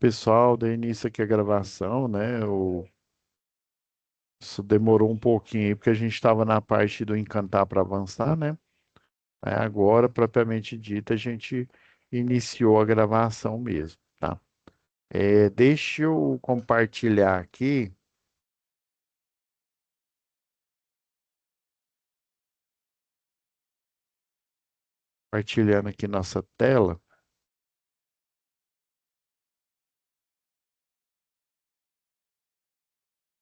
Pessoal, dei início aqui à gravação, né? Isso demorou um pouquinho aí, porque a gente estava na parte do encantar para avançar, né? Aí agora, propriamente dita, a gente iniciou a gravação mesmo, tá? Deixa eu compartilhar aqui, compartilhando aqui nossa tela.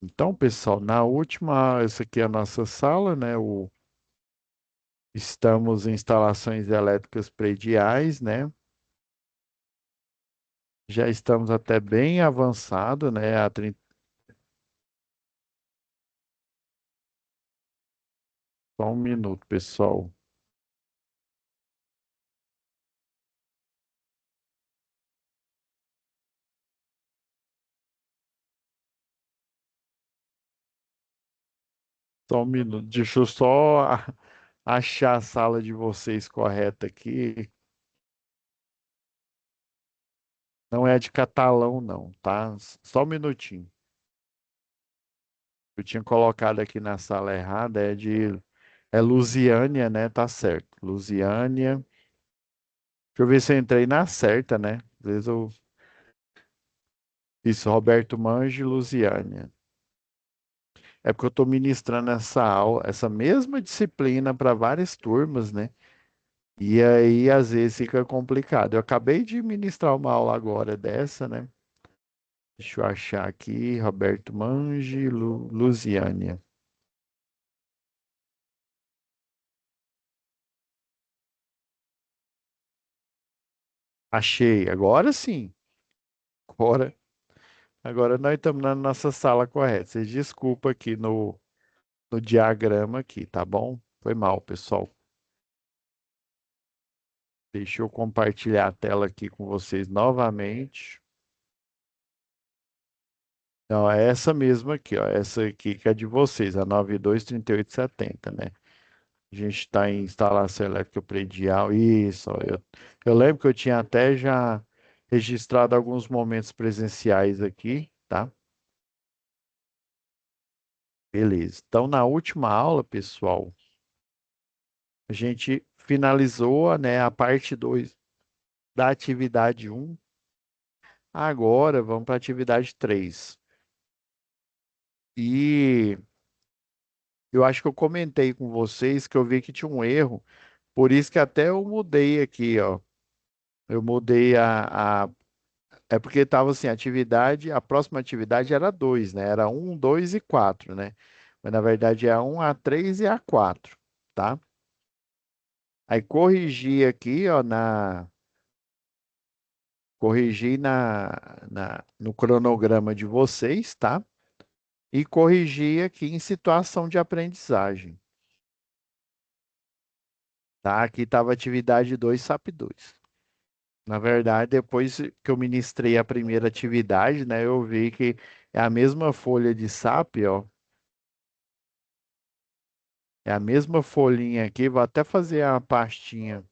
Então, pessoal, na última, essa aqui é a nossa sala, né? Estamos em instalações elétricas prediais, né? Já estamos até bem avançado, né? Só um minuto, pessoal. Só um minuto. Deixa eu só achar a sala de vocês correta aqui. Não é de catalão, não, tá? Só um minutinho. Eu tinha colocado aqui na sala errada, é Lusiânia, né? Tá certo. Lusiânia. Deixa eu ver se eu entrei na certa, né? Às vezes eu. Isso, Roberto Mangi, Lusiânia. É porque eu estou ministrando essa aula, essa mesma disciplina para várias turmas, né? E aí, às vezes, fica complicado. Eu acabei de ministrar uma aula agora dessa, né? Deixa eu achar aqui, Roberto Mangi, Lusiânia. Achei, agora sim. Agora, agora nós estamos na nossa sala correta. Vocês desculpa aqui no diagrama aqui, tá bom? Foi mal, pessoal. Deixa eu compartilhar a tela aqui com vocês novamente. Não, é essa mesma aqui, ó. Essa aqui que é de vocês, a 923870, né? A gente está em instalação elétrica predial. Isso, ó, eu lembro que eu tinha até já registrado alguns momentos presenciais aqui, tá? Beleza. Então, na última aula, pessoal, a gente finalizou, né, a parte 2 da atividade um. Agora, vamos para a atividade 3. E eu acho que eu comentei com vocês que eu vi que tinha um erro, por isso que até eu mudei aqui, ó. Eu mudei É porque estava assim, a próxima atividade era 2, né? Era um, 2 e 4, né? Mas na verdade é a 1, a 3 e a 4, tá? Aí corrigi aqui, ó, corrigi no cronograma de vocês, tá? E corrigi aqui em situação de aprendizagem, tá? Aqui estava atividade 2, SAP 2. Na verdade, depois que eu ministrei a primeira atividade, né, eu vi que é a mesma folha de SAP, ó. É a mesma folhinha aqui, vou até fazer a pastinha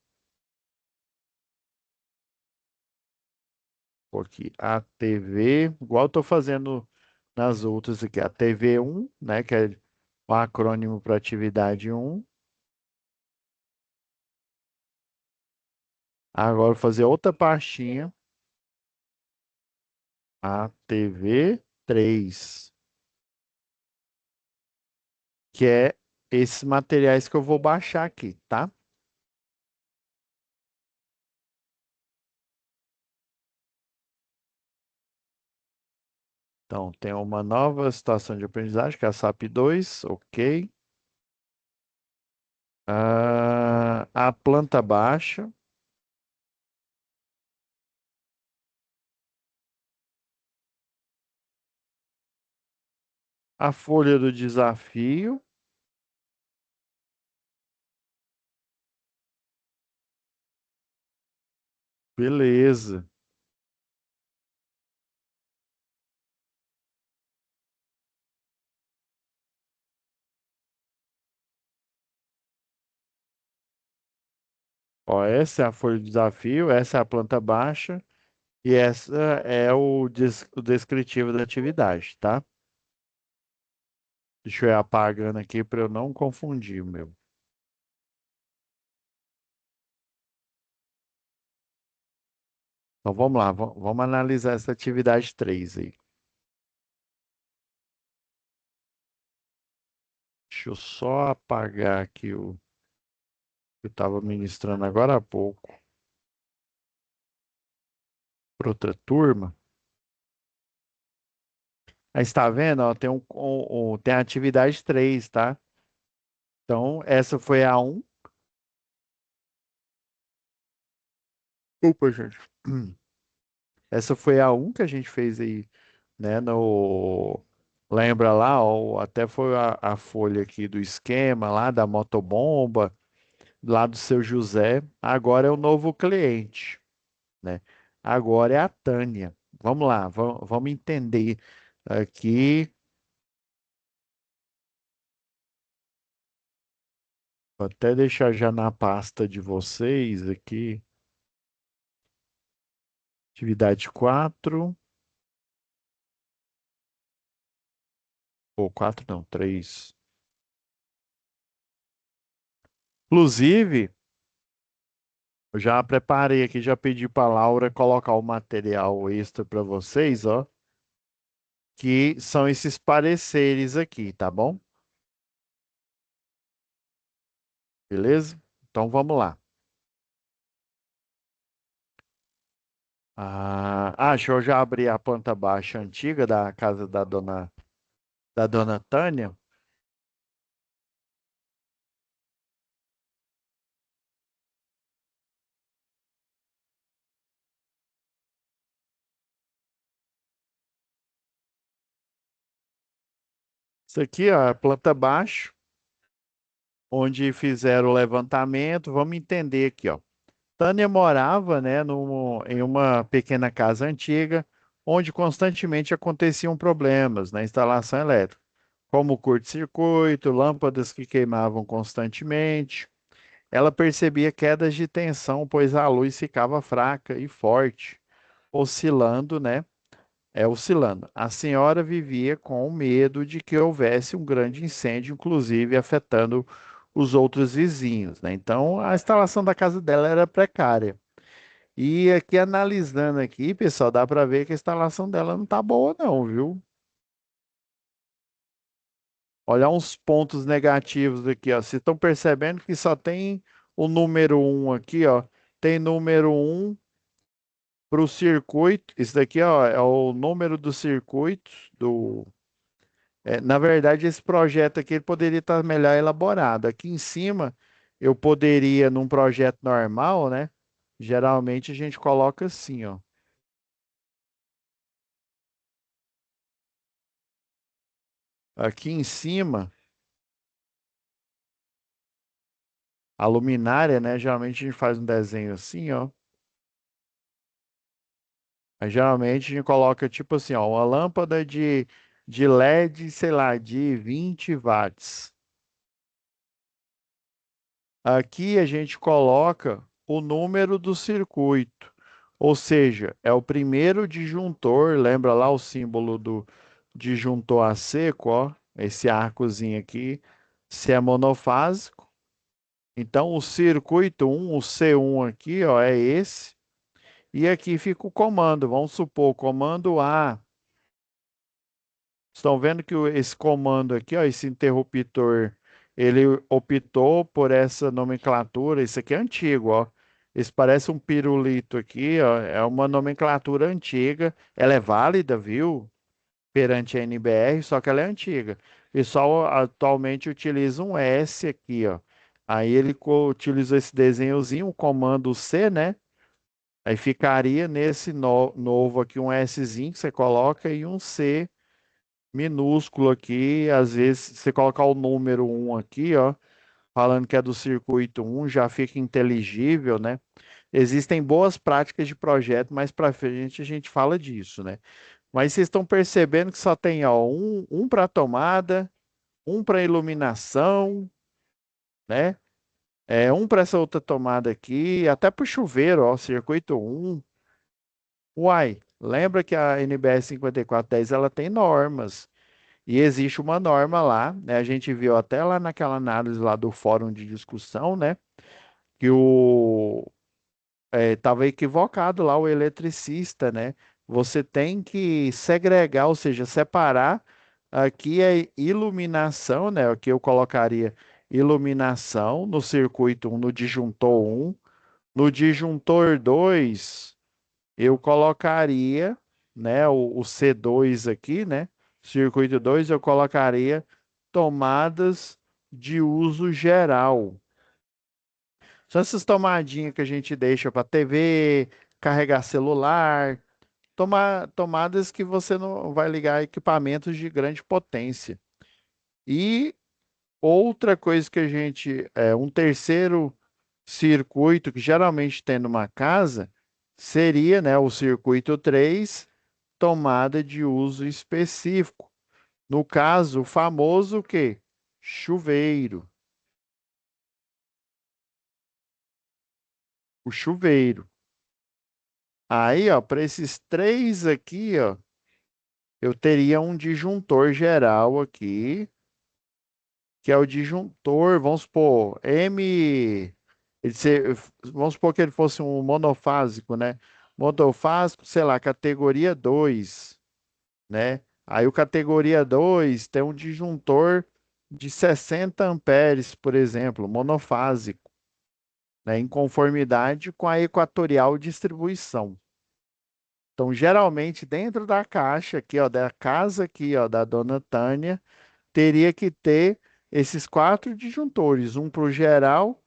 aqui. A TV, igual eu tô fazendo nas outras aqui. A TV1, né, que é o acrônimo para atividade um. Agora eu vou fazer outra pastinha. A TV3, que é esses materiais que eu vou baixar aqui, tá? Então, tem uma nova situação de aprendizagem, que é a SAP 2, ok. A planta baixa, a folha do desafio, beleza. Ó, essa é a folha do desafio, essa é a planta baixa E essa é o descritivo da atividade, tá? Deixa eu ir apagando aqui para eu não confundir, meu. Então vamos lá, vamos analisar essa atividade 3 aí. Deixa eu só apagar aqui o que eu estava ministrando agora há pouco para outra turma. Aí está vendo, ó, tem a atividade 3, tá? Então, essa foi a um. Opa, gente. Essa foi a um que a gente fez aí, né? No... Lembra lá, ó, até foi a folha aqui do esquema lá da motobomba, lá do seu José. Agora é o novo cliente, né? Agora é a Tânia. Vamos lá, vamos entender aqui. Vou até deixar já na pasta de vocês aqui. Atividade 4 ou 4 não, 3. Inclusive, eu já preparei aqui, já pedi para a Laura colocar o material extra para vocês, ó, que são esses pareceres aqui, tá bom? Beleza? Então vamos lá. Deixa eu já abrir a planta baixa antiga da casa da dona Tânia. Isso aqui, ó, é a planta baixa, onde fizeram o levantamento. Vamos entender aqui, ó. Tânia morava, né, em uma pequena casa antiga, onde constantemente aconteciam problemas na instalação elétrica, como curto-circuito, lâmpadas que queimavam constantemente. Ela percebia quedas de tensão, pois a luz ficava fraca e forte, oscilando, né? Oscilando. A senhora vivia com medo de que houvesse um grande incêndio, inclusive afetando os outros vizinhos, né? Então, a instalação da casa dela era precária. E aqui analisando aqui, pessoal, dá para ver que a instalação dela não tá boa não, viu? Olhar uns pontos negativos aqui, ó. Vocês estão percebendo que só tem o número um aqui, ó. Tem número um para o circuito. Isso daqui, ó, é o número do circuito do. Na verdade, esse projeto aqui ele poderia estar melhor elaborado. Aqui em cima, eu poderia, num projeto normal, né? Geralmente a gente coloca assim, ó. Aqui em cima. A luminária, né? Geralmente a gente faz um desenho assim, ó. Aí, geralmente a gente coloca tipo assim, ó, uma lâmpada de LED, sei lá, de 20 watts. Aqui a gente coloca o número do circuito, ou seja, é o primeiro disjuntor, lembra lá o símbolo do disjuntor a seco, ó, esse arcozinho aqui, se é monofásico. Então o circuito um, o C1 aqui, ó, é esse. E aqui fica o comando. Vamos supor, comando A. Estão vendo que esse comando aqui, ó, esse interruptor, ele optou por essa nomenclatura. Isso aqui é antigo, ó. Esse parece um pirulito aqui, ó. É uma nomenclatura antiga. Ela é válida, viu? Perante a NBR, só que ela é antiga. O pessoal atualmente utiliza um S aqui, ó. Aí ele utilizou esse desenhozinho, o comando C, né? Aí ficaria nesse novo aqui um Szinho que você coloca e um C minúsculo aqui. Às vezes, você colocar o número um aqui, ó, falando que é do circuito um já fica inteligível, né? Existem boas práticas de projeto, mas para frente a gente fala disso, né? Mas vocês estão percebendo que só tem, ó, um para tomada, um para iluminação, né? Um para essa outra tomada aqui, até para o chuveiro, ó, circuito um. Uai, lembra que a NBR 5410 ela tem normas. E existe uma norma lá, né? A gente viu até lá naquela análise lá do fórum de discussão, né? Que o estava equivocado lá o eletricista, né? Você tem que segregar, ou seja, separar aqui a iluminação, né? Aqui eu colocaria iluminação no circuito 1, no disjuntor 1, no disjuntor 2 eu colocaria, né, o C2 aqui, né? Circuito 2 eu colocaria tomadas de uso geral. São essas tomadinhas que a gente deixa para TV, carregar celular, tomadas que você não vai ligar a equipamentos de grande potência. E outra coisa que a gente, um terceiro circuito que geralmente tem numa casa seria, né, o circuito 3, tomada de uso específico. No caso, o famoso o quê? Chuveiro. O chuveiro. Aí, ó, para esses três aqui, ó, eu teria um disjuntor geral aqui, que é o disjuntor, vamos supor, vamos supor que ele fosse um monofásico, né? Monofásico, sei lá, categoria 2, né? Aí o categoria 2 tem um disjuntor de 60 amperes, por exemplo, monofásico, né? Em conformidade com a equatorial distribuição. Então, geralmente, dentro da caixa aqui, ó, da casa aqui, ó, da dona Tânia, teria que ter esses quatro disjuntores, um para o geral,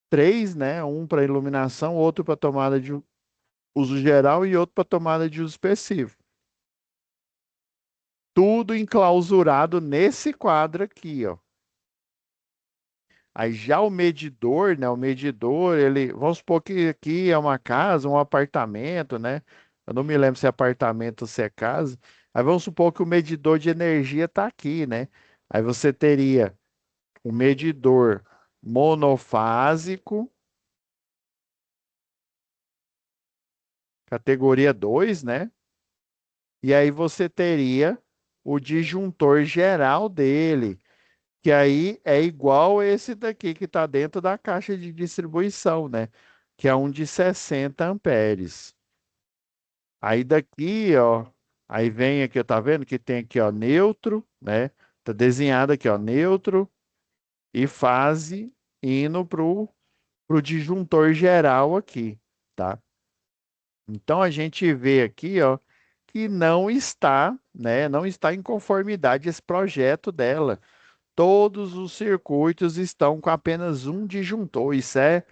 três, né? Um para iluminação, outro para tomada de uso geral e outro para tomada de uso específico. Tudo enclausurado nesse quadro aqui, ó. Aí já o medidor, né? O medidor, ele, vamos supor que aqui é uma casa, um apartamento, né? Eu não me lembro se é apartamento ou se é casa. Aí vamos supor que o medidor de energia está aqui, né? Aí você teria o medidor monofásico, categoria 2, né? E aí você teria o disjuntor geral dele, que aí é igual esse daqui que está dentro da caixa de distribuição, né? Que é um de 60 amperes. Aí daqui, ó, aí vem aqui, tá vendo que tem aqui, ó, neutro, né? Tá desenhado aqui, ó, neutro e fase indo pro disjuntor geral aqui, tá? Então a gente vê aqui, ó, que não está, né? Não está em conformidade esse projeto dela. Todos os circuitos estão com apenas um disjuntor. Isso é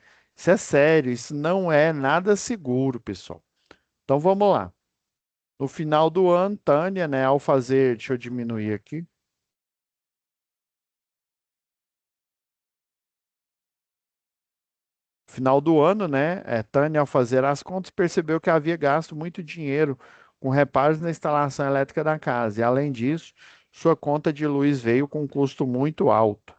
sério, isso não é nada seguro, pessoal. Então vamos lá. No final do ano, Tânia, né, ao fazer, deixa eu diminuir aqui. Final do ano, né, Tânia, ao fazer as contas, percebeu que havia gasto muito dinheiro com reparos na instalação elétrica da casa. E, além disso, sua conta de luz veio com um custo muito alto.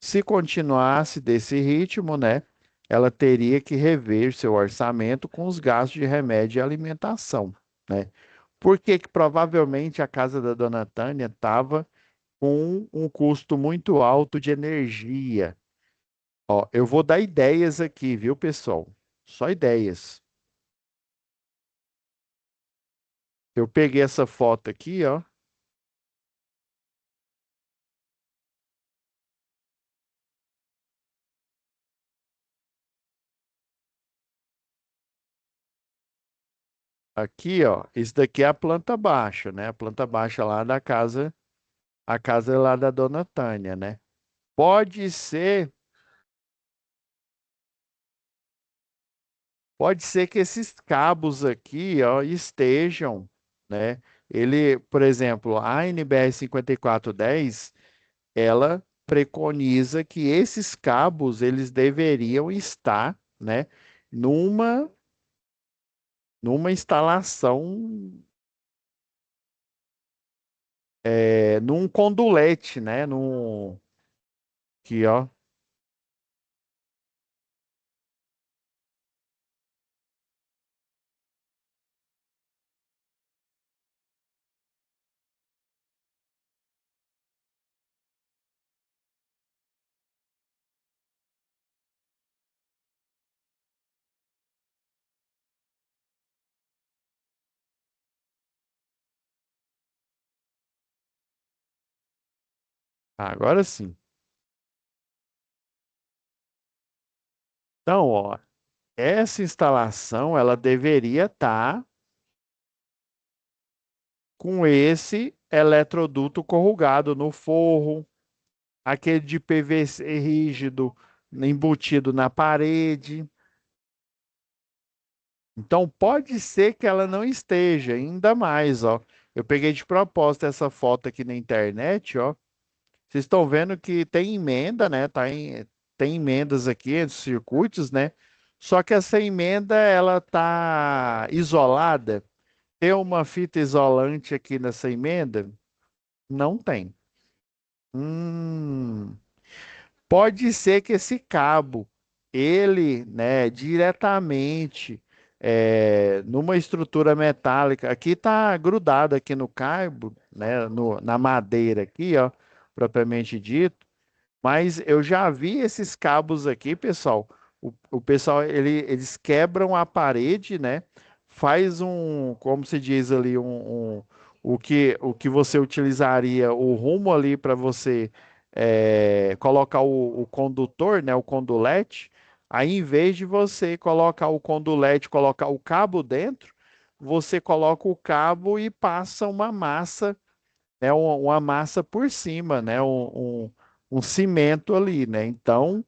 Se continuasse desse ritmo, né, ela teria que rever seu orçamento com os gastos de remédio e alimentação, né? Por que que provavelmente a casa da dona Tânia estava com um custo muito alto de energia? Ó, eu vou dar ideias aqui, viu, pessoal? Só ideias. Eu peguei essa foto aqui, ó. Aqui, ó. Isso daqui é a planta baixa, né? A planta baixa lá da casa, a casa lá da dona Tânia, né? Pode ser, pode ser que esses cabos aqui, ó, estejam, né? Ele, por exemplo, a NBR 5410, ela preconiza que esses cabos eles deveriam estar, né, numa numa instalação, num condulete, né, aqui, ó, Agora sim. Então, ó, essa instalação ela deveria estar com esse eletroduto corrugado no forro, aquele de PVC rígido embutido na parede. Então pode ser que ela não esteja, ainda mais, ó. Eu peguei de propósito essa foto aqui na internet, ó. Vocês estão vendo que tem emenda, né? Tem emendas aqui entre os circuitos, né? Só que essa emenda ela tá isolada. Tem uma fita isolante aqui nessa emenda? Não tem. Hum. Pode ser que esse cabo, ele, né, diretamente numa estrutura metálica, aqui está grudado aqui no cabo, né, na madeira aqui, ó, propriamente dito. Mas eu já vi esses cabos aqui, pessoal. O pessoal, eles quebram a parede, né? Faz um, como se diz ali, o que você utilizaria, o rumo ali para você colocar o condutor, né? O condulete. Aí, em vez de você colocar o condulete, colocar o cabo dentro, você coloca o cabo e passa uma massa, né, uma massa por cima, né, um cimento ali, né? Então,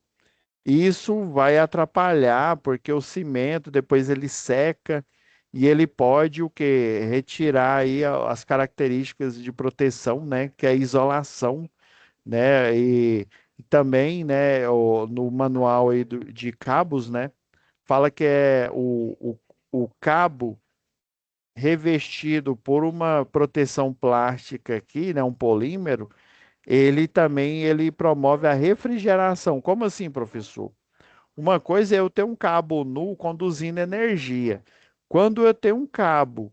isso vai atrapalhar, porque o cimento depois ele seca e ele pode o quê? Retirar aí as características de proteção, né, que é a isolação, né? E também, né, no manual aí de cabos, né, fala que é o cabo revestido por uma proteção plástica aqui, né, um polímero, ele também ele promove a refrigeração. Como assim, professor? Uma coisa é eu ter um cabo nu conduzindo energia. Quando eu tenho um cabo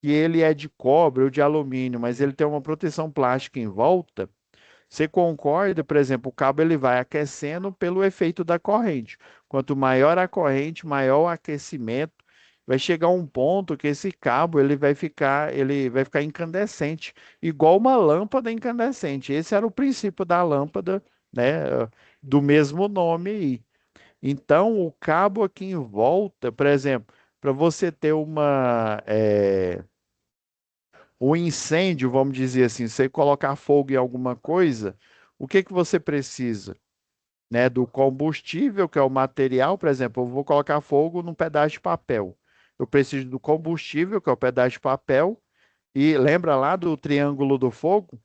que ele é de cobre ou de alumínio, mas ele tem uma proteção plástica em volta, você concorda, por exemplo, o cabo ele vai aquecendo pelo efeito da corrente. Quanto maior a corrente, maior o aquecimento. Vai chegar um ponto que esse cabo ele vai ficar incandescente, igual uma lâmpada incandescente. Esse era o princípio da lâmpada, né, do mesmo nome aí. Então, o cabo aqui em volta, por exemplo, para você ter um incêndio, vamos dizer assim, você colocar fogo em alguma coisa, o que que você precisa? Né, do combustível, que é o material, por exemplo, eu vou colocar fogo num pedaço de papel. Eu preciso do combustível, que é o pedaço de papel, e lembra lá do triângulo do fogo?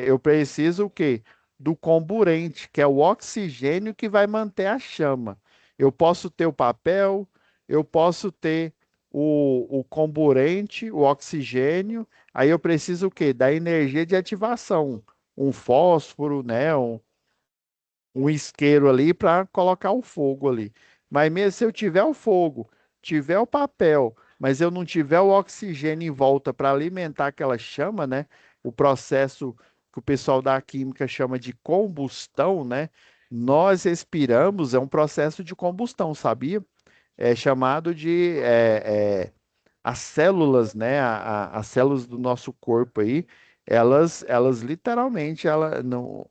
Eu preciso o quê? Do comburente, que é o oxigênio que vai manter a chama. Eu posso ter o papel, eu posso ter o comburente, o oxigênio, aí eu preciso o quê? Da energia de ativação, um fósforo, né? Um isqueiro ali para colocar o fogo ali. Mas mesmo se eu tiver o fogo, tiver o papel, mas eu não tiver o oxigênio em volta para alimentar aquela chama, né? O processo que o pessoal da química chama de combustão, né? Nós respiramos, é um processo de combustão, sabia? É chamado de as células, né? As células do nosso corpo aí, elas literalmente, não,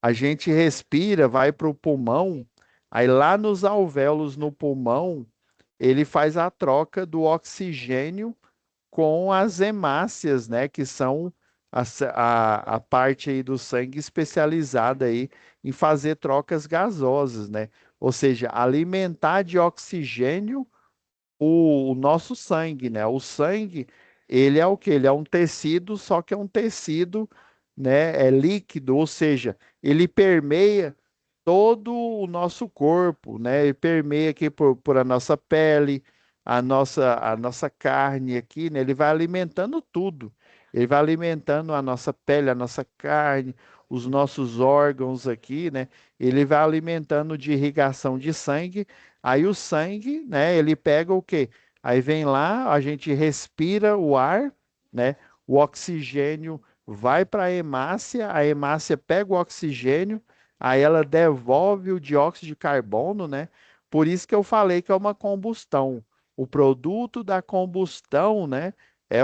a gente respira, vai para o pulmão, aí lá nos alvéolos no pulmão, ele faz a troca do oxigênio com as hemácias, né, que são a parte aí do sangue especializada aí em fazer trocas gasosas, né? Ou seja, alimentar de oxigênio o nosso sangue, né? O sangue, ele é o quê? Ele é um tecido, só que é um tecido, né? É líquido, ou seja, ele permeia todo o nosso corpo, né? Ele permeia aqui por a nossa pele, a nossa carne aqui, né? Ele vai alimentando tudo. Ele vai alimentando a nossa pele, a nossa carne, os nossos órgãos aqui, né? Ele vai alimentando de irrigação de sangue. Aí o sangue, né? Ele pega o quê? Aí vem lá, a gente respira o ar, né? O oxigênio vai para a hemácia pega o oxigênio. Aí ela devolve o dióxido de carbono, né? Por isso que eu falei que é uma combustão. O produto da combustão, né? É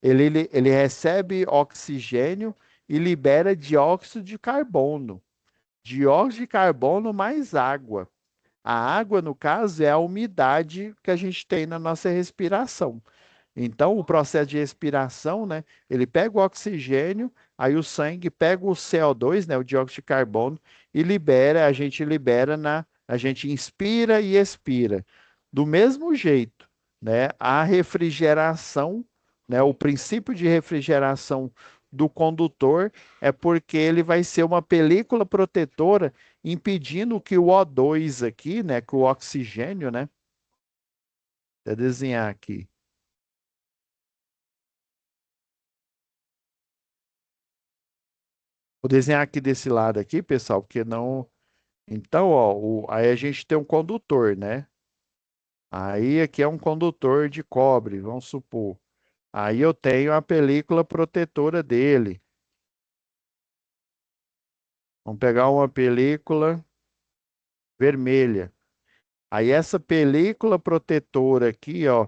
ele recebe oxigênio e libera dióxido de carbono. Dióxido de carbono mais água. A água, no caso, é a umidade que a gente tem na nossa respiração. Então, o processo de respiração, né, ele pega o oxigênio, aí o sangue pega o CO2, né, o dióxido de carbono, e libera, a gente inspira e expira. Do mesmo jeito, né, a refrigeração, né, o princípio de refrigeração do condutor é porque ele vai ser uma película protetora impedindo que o O2 aqui, né, que o oxigênio, né, vou desenhar aqui. Vou desenhar aqui desse lado aqui, pessoal, porque não. Então, ó, aí a gente tem um condutor, né? Aí aqui é um condutor de cobre, vamos supor. Aí eu tenho a película protetora dele. Vamos pegar uma película vermelha. Aí essa película protetora aqui, ó,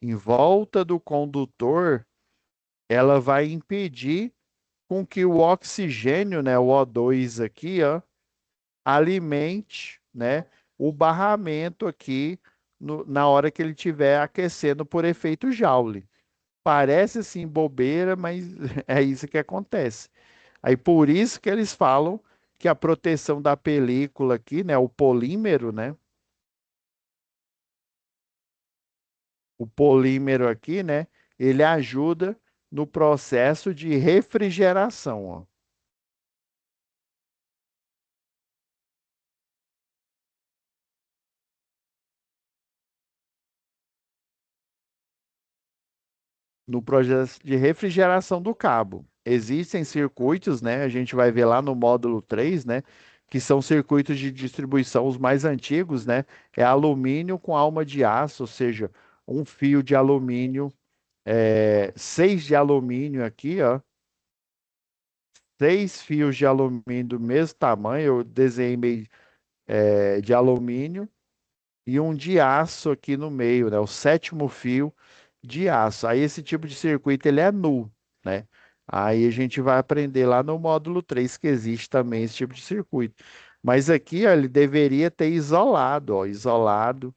em volta do condutor, ela vai impedir com que o oxigênio, né, o O2 aqui, ó, alimente, né, o barramento aqui na hora que ele estiver aquecendo por efeito Joule. Parece assim bobeira, mas é isso que acontece. Aí por isso que eles falam que a proteção da película aqui, né, o polímero, né, o polímero aqui, né, ele ajuda no processo de refrigeração, ó. No processo de refrigeração do cabo. Existem circuitos, né? A gente vai ver lá no módulo 3, né? Que são circuitos de distribuição, os mais antigos, né? É alumínio com alma de aço, ou seja, um fio de alumínio, seis de alumínio aqui, ó. Seis fios de alumínio do mesmo tamanho, eu desenhei meio, de alumínio e um de aço aqui no meio, né? O sétimo fio de aço. Aí esse tipo de circuito ele é nu, né? Aí a gente vai aprender lá no módulo 3 que existe também esse tipo de circuito. Mas aqui, ó, ele deveria ter isolado, ó, isolado.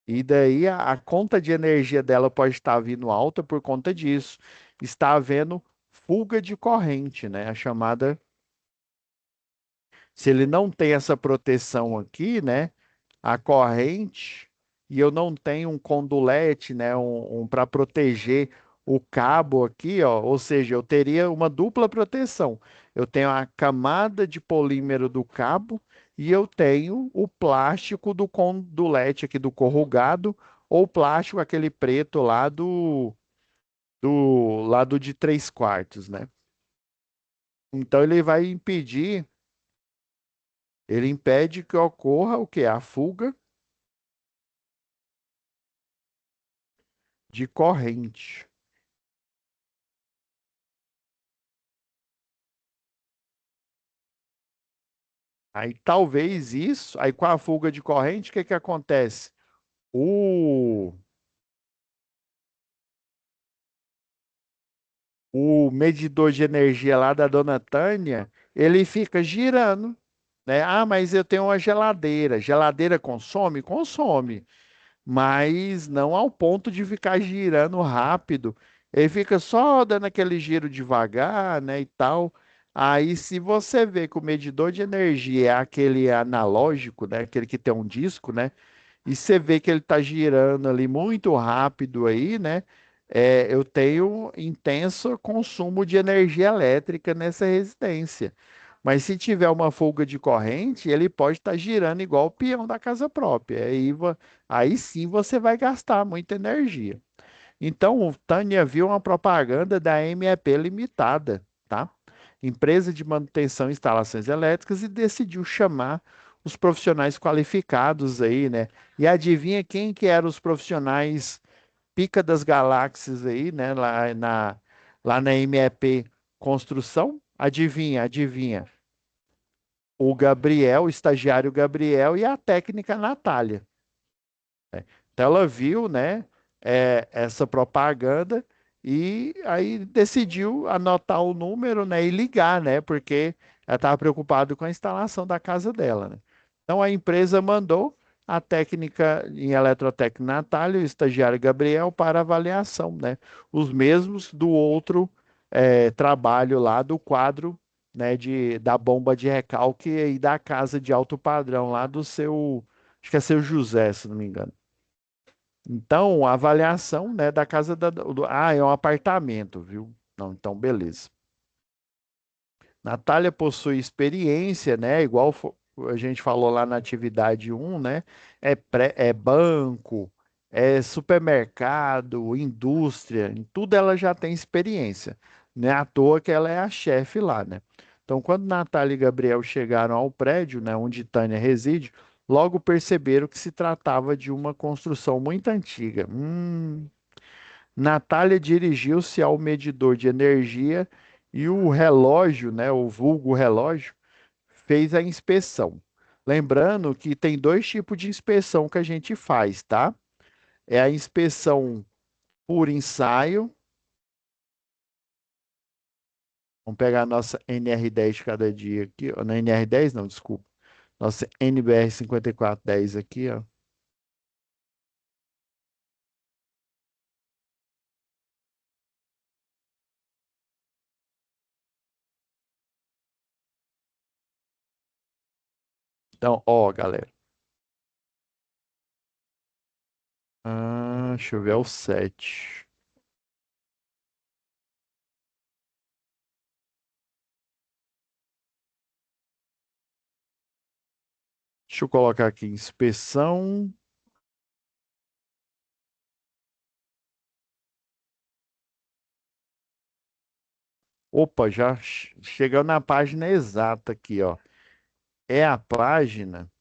E daí a conta de energia dela pode estar vindo alta por conta disso. Está havendo fuga de corrente, né? A chamada, se ele não tem essa proteção aqui, né? A corrente e eu não tenho um condulete, né, para proteger o cabo aqui, ó, ou seja, eu teria uma dupla proteção. Eu tenho a camada de polímero do cabo e eu tenho o plástico do condulete aqui do corrugado ou plástico aquele preto lá do lado de 3/4, né? Então ele vai impedir, ele impede que ocorra o que? A fuga de corrente. Aí talvez isso, aí com a fuga de corrente, o que que acontece? O, o medidor de energia lá da dona Tânia, ele fica girando, né? Ah, mas eu tenho uma geladeira. Geladeira consome? Consome, mas não ao ponto de ficar girando rápido. Ele fica só dando aquele giro devagar, né, e tal. Aí, se você vê que o medidor de energia é aquele analógico, né, aquele que tem um disco, né, e você vê que ele está girando ali muito rápido aí, né? Eu tenho intenso consumo de energia elétrica nessa residência. Mas se tiver uma fuga de corrente, ele pode estar girando igual o peão da casa própria. Aí sim você vai gastar muita energia. Então, o Tânia viu uma propaganda da MEP Limitada, tá? Empresa de manutenção e instalações elétricas, e decidiu chamar os profissionais qualificados aí, né? E adivinha quem que eram os profissionais pica das galáxias aí, né? Lá na MEP Construção? Adivinha, adivinha. O Gabriel, o estagiário Gabriel e a técnica Natália. Então ela viu, né, essa propaganda E aí decidiu anotar o número, né, e ligar, né, porque ela estava preocupada com a instalação da casa dela, né. Então a empresa mandou a técnica em eletrotécnica Natália e o estagiário Gabriel para avaliação, né, os mesmos do outro trabalho lá do quadro, né, da bomba de recalque e da casa de alto padrão lá do seu, acho que é seu José, se não me engano. Então, a avaliação, né, da casa é um apartamento, viu? Não, então, beleza. Natália possui experiência, né? Igual a gente falou lá na atividade um, né? É banco, é supermercado, indústria, em tudo ela já tem experiência. Não é à toa que ela é a chefe lá, né? Então, quando Natália e Gabriel chegaram ao prédio, né, onde Tânia reside, logo perceberam que se tratava de uma construção muito antiga. Natália dirigiu-se ao medidor de energia e o relógio, né, o vulgo relógio, fez a inspeção. Lembrando que tem dois tipos de inspeção que a gente faz, tá? É a inspeção por ensaio. Vamos pegar a nossa NR10 de cada dia aqui, ó. Não é NR10, não, desculpa. Nossa NBR 5410 aqui, ó. Então, ó, galera. Deixa eu ver, é o 7. Deixa eu colocar aqui, inspeção. Opa, já chegando na página exata aqui, ó. É a página,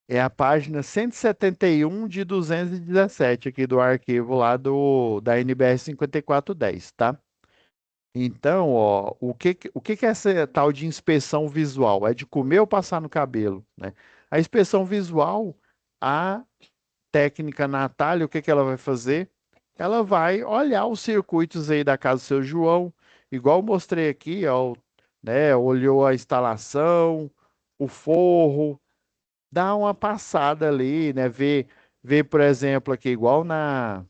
é a página 171 de 217 aqui do arquivo lá da NBR 5410, tá? Então, ó, o que que é essa tal de inspeção visual? É de comer ou passar no cabelo, né? A inspeção visual, a técnica Natália, o que que ela vai fazer? Ela vai olhar os circuitos aí da casa do seu João, igual eu mostrei aqui, ó, né? Olhou a instalação, o forro, dá uma passada ali, né? Vê, por exemplo, aqui, igual na.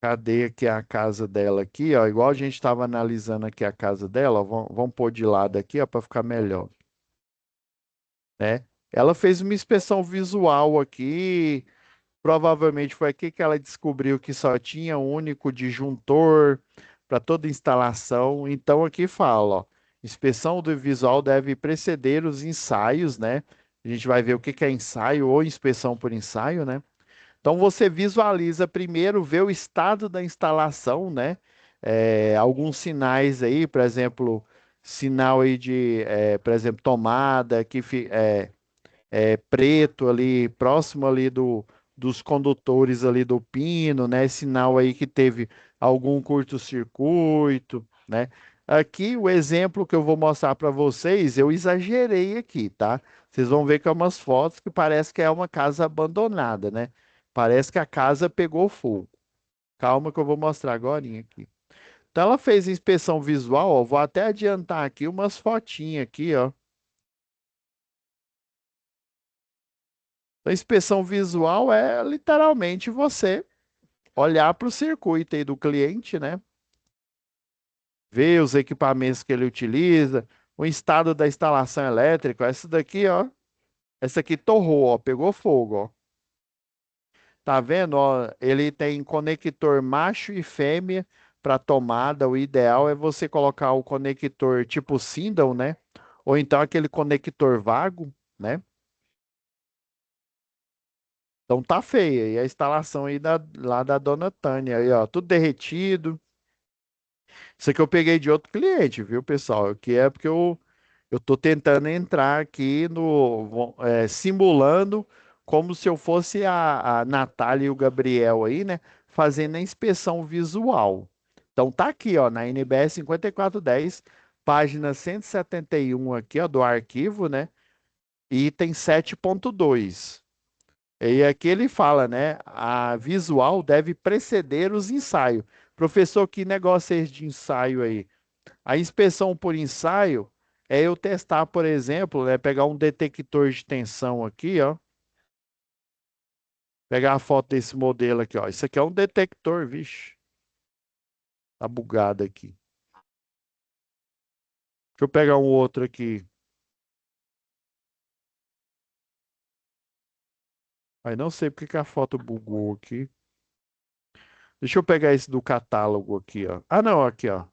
Cadê aqui a casa dela aqui, ó? Igual a gente estava analisando aqui a casa dela, ó, vamos pôr de lado aqui, ó, para ficar melhor, né? Ela fez uma inspeção visual aqui. Provavelmente foi aqui que ela descobriu que só tinha um único disjuntor para toda instalação. Então aqui fala, ó, inspeção do visual deve preceder os ensaios, né? A gente vai ver o que que é ensaio ou inspeção por ensaio, né? Então você visualiza primeiro, vê o estado da instalação, né? Alguns sinais aí, por exemplo, sinal aí de, por exemplo, tomada preto ali, próximo ali dos condutores ali do pino, né? Sinal aí que teve algum curto-circuito, né? Aqui o exemplo que eu vou mostrar para vocês, eu exagerei aqui, tá? Vocês vão ver que é umas fotos que parece que é uma casa abandonada, né? Parece que a casa pegou fogo. Calma que eu vou mostrar agora aqui. Então ela fez inspeção visual, ó, vou até adiantar aqui umas fotinhas aqui, ó. A inspeção visual é literalmente você olhar para o circuito aí do cliente, né? Ver os equipamentos que ele utiliza, o estado da instalação elétrica. Essa daqui, ó, essa aqui torrou, ó, pegou fogo, ó. Tá vendo, ó? Ele tem conector macho e fêmea para tomada. O ideal é você colocar o conector tipo Sindel, né? Ou então aquele conector vago, né? Então tá feia. E a instalação aí lá da Dona Tânia, aí, ó, tudo derretido. Isso aqui eu peguei de outro cliente, viu, pessoal? Que é porque eu tô tentando entrar aqui simulando como se eu fosse a Natália e o Gabriel aí, né? Fazendo a inspeção visual. Então tá aqui, ó, na NBS 5410. página 171 aqui, ó, do arquivo, né? Item 7.2. E aqui ele fala, né? A visual deve preceder os ensaios. Professor, que negócio é esse de ensaio aí? A inspeção por ensaio é eu testar, por exemplo, né, pegar um detector de tensão aqui, ó, pegar a foto desse modelo aqui, ó. Isso aqui é um detector, vixe, tá bugado aqui. Deixa eu pegar um outro aqui. Aí não sei porque que a foto bugou aqui. Deixa eu pegar esse do catálogo aqui, ó. Ah, não, aqui, ó.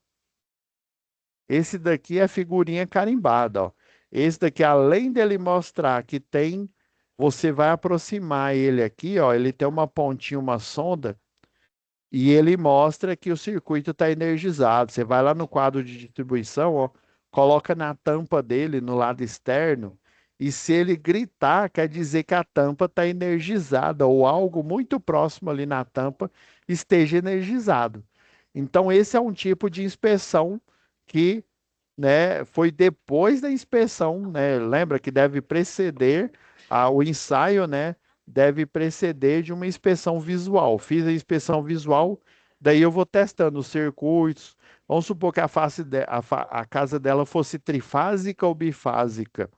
Esse daqui é figurinha carimbada, ó. Esse daqui, além dele mostrar que tem, você vai aproximar ele aqui, ó. Ele tem uma pontinha, uma sonda. E ele mostra que o circuito está energizado. Você vai lá no quadro de distribuição, ó, coloca na tampa dele, no lado externo, e se ele gritar, quer dizer que a tampa está energizada, ou algo muito próximo ali na tampa esteja energizado. Então, esse é um tipo de inspeção que, né, foi depois da inspeção, né? Lembra que deve preceder o ensaio, né? Deve preceder de uma inspeção visual. Fiz a inspeção visual, daí eu vou testando os circuitos. Vamos supor que a casa dela fosse trifásica ou bifásica.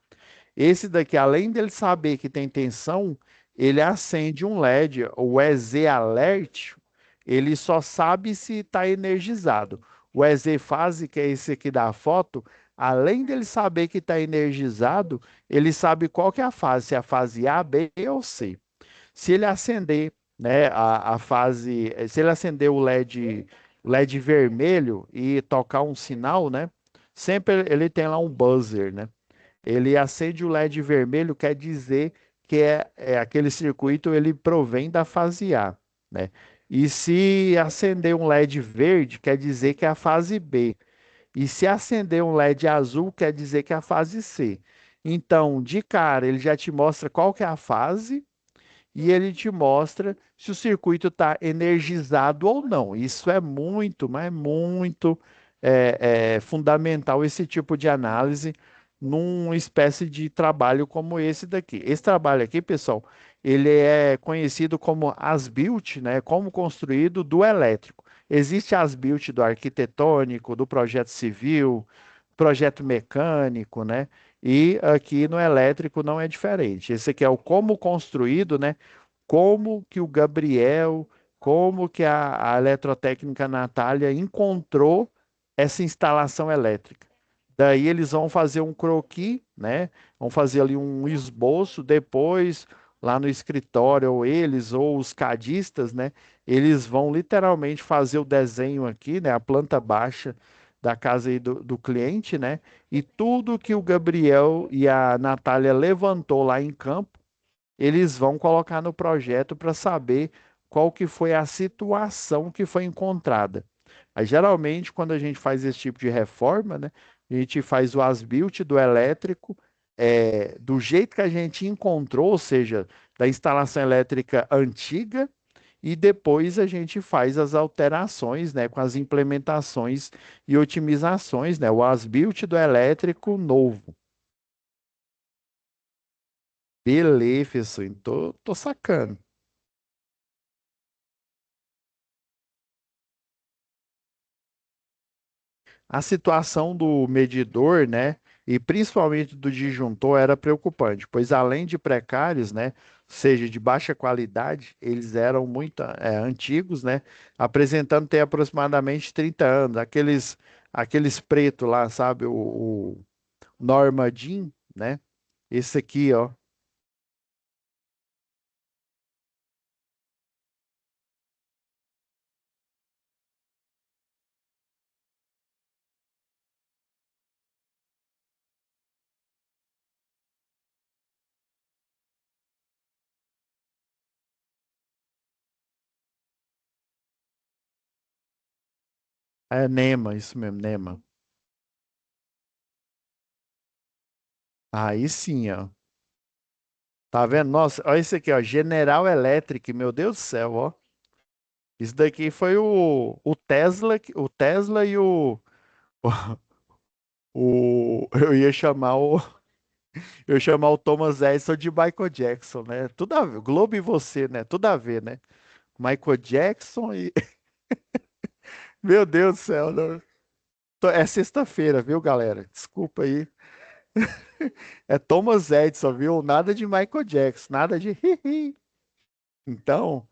Esse daqui, além dele saber que tem tensão, ele acende um LED, o EZ Alert, ele só sabe se está energizado. O EZ Fase, que é esse aqui da foto, além dele saber que está energizado, ele sabe qual que é a fase, se é a fase A, B ou C. Se ele acender, né, se ele acender o LED vermelho e tocar um sinal, né, sempre ele tem lá um buzzer, né? Ele acende o LED vermelho, quer dizer que é aquele circuito, ele provém da fase A, né? E se acender um LED verde, quer dizer que é a fase B. E se acender um LED azul, quer dizer que é a fase C. Então, de cara, ele já te mostra qual que é a fase e ele te mostra se o circuito está energizado ou não. Isso é muito, mas muito fundamental esse tipo de análise numa espécie de trabalho como esse daqui. Esse trabalho aqui, pessoal, ele é conhecido como as-built, né? Como construído do elétrico. Existe as-built do arquitetônico, do projeto civil, projeto mecânico, né? E aqui no elétrico não é diferente. Esse aqui é o como construído, né? Como que o Gabriel, como que a eletrotécnica Natália encontrou essa instalação elétrica. Daí eles vão fazer um croquis, né? Vão fazer ali um esboço, depois lá no escritório, ou eles, ou os cadistas, né? Eles vão literalmente fazer o desenho aqui, né? A planta baixa da casa aí do cliente, né? E tudo que o Gabriel e a Natália levantou lá em campo, eles vão colocar no projeto para saber qual que foi a situação que foi encontrada. Aí, geralmente, quando a gente faz esse tipo de reforma, né, a gente faz o as-built do elétrico, do jeito que a gente encontrou, ou seja, da instalação elétrica antiga, e depois a gente faz as alterações, né, com as implementações e otimizações, né, o as-built do elétrico novo. Beleza, professor, tô sacando. A situação do medidor, né, e principalmente do disjuntor era preocupante, pois além de precários, né, seja de baixa qualidade, eles eram muito antigos, né, apresentando ter aproximadamente 30 anos, aqueles preto lá, sabe, o Norma Jean, né? Esse aqui, ó, é NEMA, isso mesmo, NEMA. Aí sim, ó. Tá vendo? Nossa, olha isso aqui, ó, General Electric, meu Deus do céu, ó. Isso daqui foi o Tesla e o Eu ia chamar eu ia chamar o Thomas Edison de Michael Jackson, né? Tudo a ver, Globo e você, né? Tudo a ver, né? Michael Jackson e meu Deus do céu, é sexta-feira, viu, galera? Desculpa aí. É Thomas Edison, viu? Nada de Michael Jackson, nada de Então,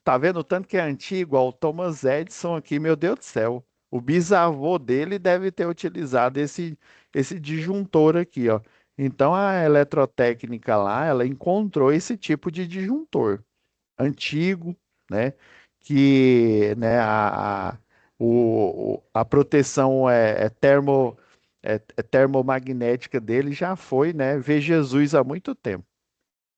tá vendo o tanto que é antigo? Ó, o Thomas Edison aqui, meu Deus do céu. O bisavô dele deve ter utilizado esse disjuntor aqui, ó. Então a eletrotécnica lá, ela encontrou esse tipo de disjuntor antigo, né? Que, né, a proteção é termomagnética dele já foi, né? Ver Jesus há muito tempo.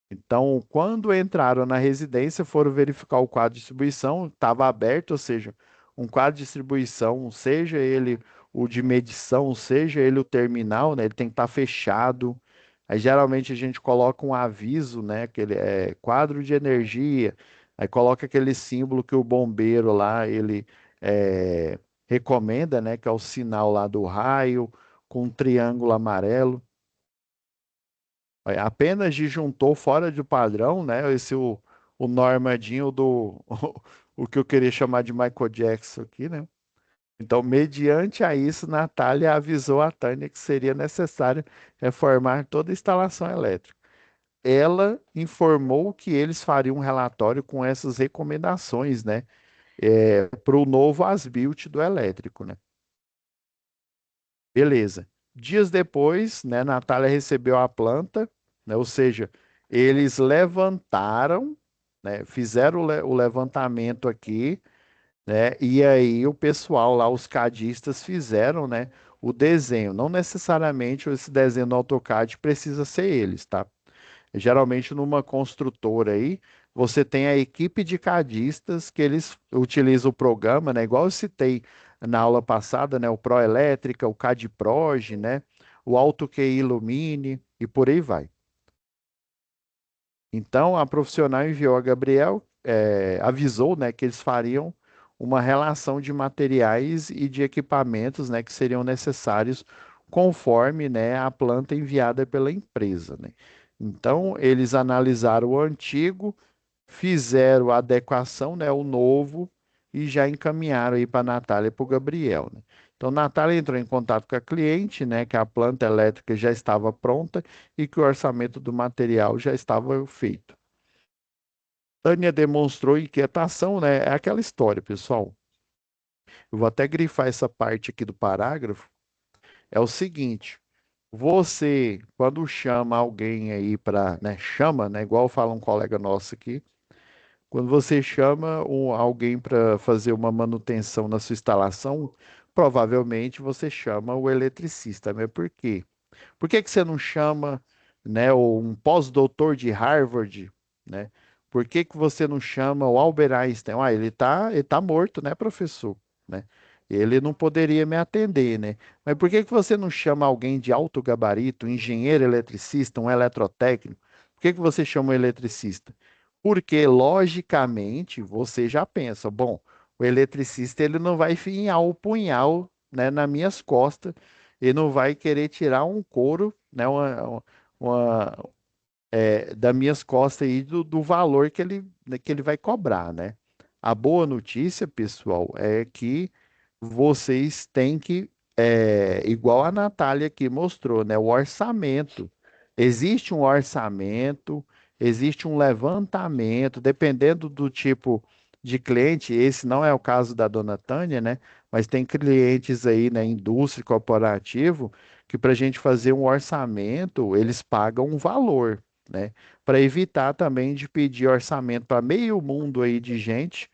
Então, quando entraram na residência, foram verificar o quadro de distribuição, estava aberto, ou seja, um quadro de distribuição, seja ele o de medição, seja ele o terminal, né, ele tem que estar fechado. Aí, geralmente, a gente coloca um aviso, né, aquele quadro de energia, aí coloca aquele símbolo que o bombeiro lá, ele é, recomenda, né, que é o sinal lá do raio, com um triângulo amarelo. Apenas disjuntor fora de padrão, né? O normadinho do o que eu queria chamar de Michael Jackson aqui, né? Então, mediante a isso, Natália avisou a Tânia que seria necessário reformar toda a instalação elétrica. Ela informou que eles fariam um relatório com essas recomendações, né? Para o novo as-built do elétrico, né? Beleza. Dias depois, né, Natália recebeu a planta, né, ou seja, eles levantaram, né, fizeram o levantamento aqui, né, e aí o pessoal lá, os cadistas, fizeram, né, o desenho. Não necessariamente esse desenho no AutoCAD precisa ser eles, tá? Geralmente numa construtora aí, você tem a equipe de cadistas que eles utilizam o programa, né? Igual eu citei na aula passada, né? O Proelétrica, o CADPROG, né? O AutoQI Illumine e por aí vai. Então, a profissional enviou a Gabriel, avisou, né, que eles fariam uma relação de materiais e de equipamentos, né, que seriam necessários conforme, né, a planta enviada pela empresa, né. Então, eles analisaram o antigo, fizeram a adequação, né, o novo e já encaminharam aí para a Natália e para o Gabriel, né. Então, Natália entrou em contato com a cliente, né, que a planta elétrica já estava pronta e que o orçamento do material já estava feito. Tânia demonstrou inquietação, né? É aquela história, pessoal. Eu vou até grifar essa parte aqui do parágrafo. É o seguinte: você, quando chama alguém aí para, né, chama, né, igual fala um colega nosso aqui, quando você chama alguém para fazer uma manutenção na sua instalação, provavelmente você chama o eletricista, né? Por quê? Por que que você não chama, né, um pós-doutor de Harvard, né? Por que que você não chama o Albert Einstein? Ah, ele tá morto, né, professor? Né? Ele não poderia me atender, né? Mas por que que você não chama alguém de alto gabarito, um engenheiro eletricista, um eletrotécnico? Por que que você chama o eletricista? Porque, logicamente, você já pensa, bom, o eletricista ele não vai enfiar o punhal, né, nas minhas costas e não vai querer tirar um couro, né, uma, das minhas costas aí do valor que ele vai cobrar, né? A boa notícia, pessoal, é que vocês têm que, igual a Natália aqui mostrou, né? O orçamento. Existe um orçamento, existe um levantamento, dependendo do tipo de cliente, esse não é o caso da dona Tânia, né? Mas tem clientes aí na indústria corporativo que para a gente fazer um orçamento, eles pagam um valor, né? Para evitar também de pedir orçamento para meio mundo aí de gente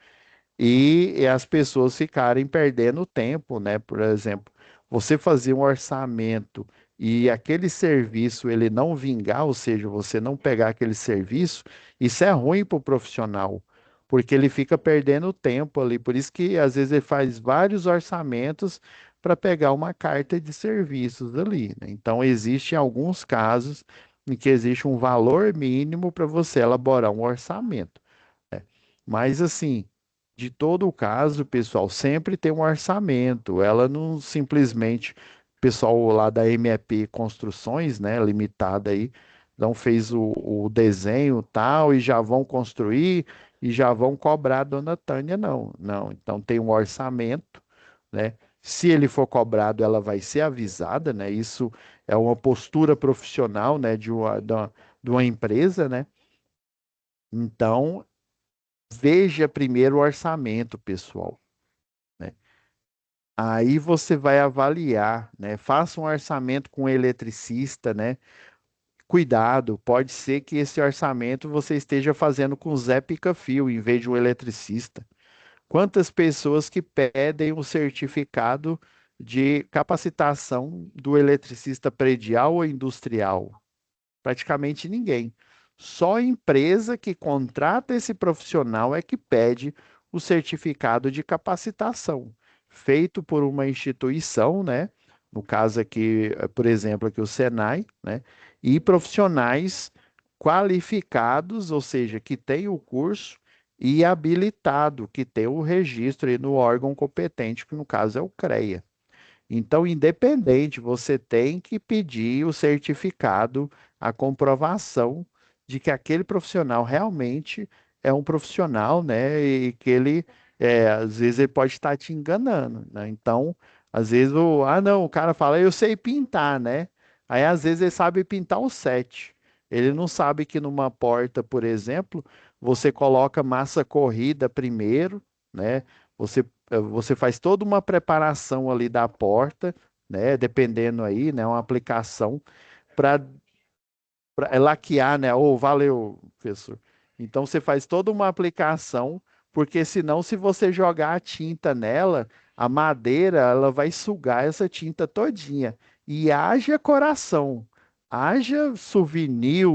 e as pessoas ficarem perdendo tempo, né? Por exemplo, você fazer um orçamento e aquele serviço ele não vingar, ou seja, você não pegar aquele serviço, isso é ruim para o profissional, porque ele fica perdendo tempo ali. Por isso que às vezes ele faz vários orçamentos para pegar uma carta de serviços ali, né? Então, existem alguns casos em que existe um valor mínimo para você elaborar um orçamento, né? Mas assim. De todo o caso, pessoal, sempre tem um orçamento. Ela não simplesmente, o pessoal lá da MEP Construções, né, limitada aí, não fez o desenho tal e já vão construir e já vão cobrar a dona Tânia, não. Não, então tem um orçamento, né? Se ele for cobrado, ela vai ser avisada, né? Isso é uma postura profissional, né, de uma empresa, né? Então, veja primeiro o orçamento, pessoal, né? Aí você vai avaliar, né? Faça um orçamento com o eletricista, né? Cuidado, pode ser que esse orçamento você esteja fazendo com o Zé Pica-Fio em vez de um eletricista. Quantas pessoas que pedem o certificado de capacitação do eletricista predial ou industrial? Praticamente ninguém. Só a empresa que contrata esse profissional é que pede o certificado de capacitação, feito por uma instituição, né? No caso aqui, por exemplo, aqui o Senai, né? E profissionais qualificados, ou seja, que têm o curso e habilitado, que tem o registro aí no órgão competente, que no caso é o CREA. Então, independente, você tem que pedir o certificado, a comprovação de que aquele profissional realmente é um profissional, né? E que ele, às vezes, ele pode estar te enganando, né? Então, às vezes, não, o cara fala, eu sei pintar, né? Aí, às vezes, ele sabe pintar o sete. Ele não sabe que numa porta, por exemplo, você coloca massa corrida primeiro, né? Você faz toda uma preparação ali da porta, né? Dependendo aí, né? Uma aplicação para laquear, né? Oh, valeu, professor. Então você faz toda uma aplicação, porque senão, se você jogar a tinta nela, a madeira ela vai sugar essa tinta todinha. E haja coração, haja souvenir,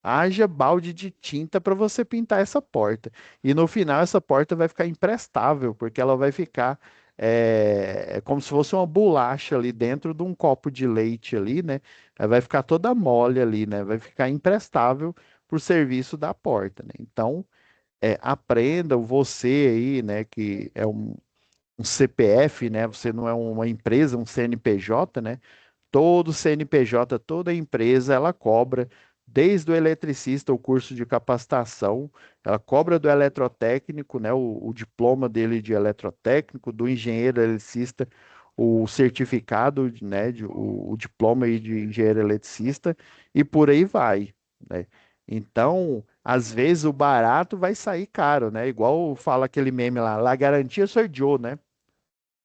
haja balde de tinta para você pintar essa porta. E no final essa porta vai ficar imprestável, porque ela vai ficar como se fosse uma bolacha ali dentro de um copo de leite ali, né? Ela vai ficar toda mole ali, né? Vai ficar imprestável para o serviço da porta, né? Então, aprenda você aí, né, que é um CPF, né? Você não é uma empresa, um CNPJ, né? Todo CNPJ, toda empresa, ela cobra, desde o eletricista, o curso de capacitação, ela cobra do eletrotécnico, né, o diploma dele de eletrotécnico, do engenheiro eletricista, o certificado, né, o diploma aí de engenheiro eletricista, e por aí vai, né? Então, às vezes o barato vai sair caro, né? Igual fala aquele meme lá, la garantia sou eu, né?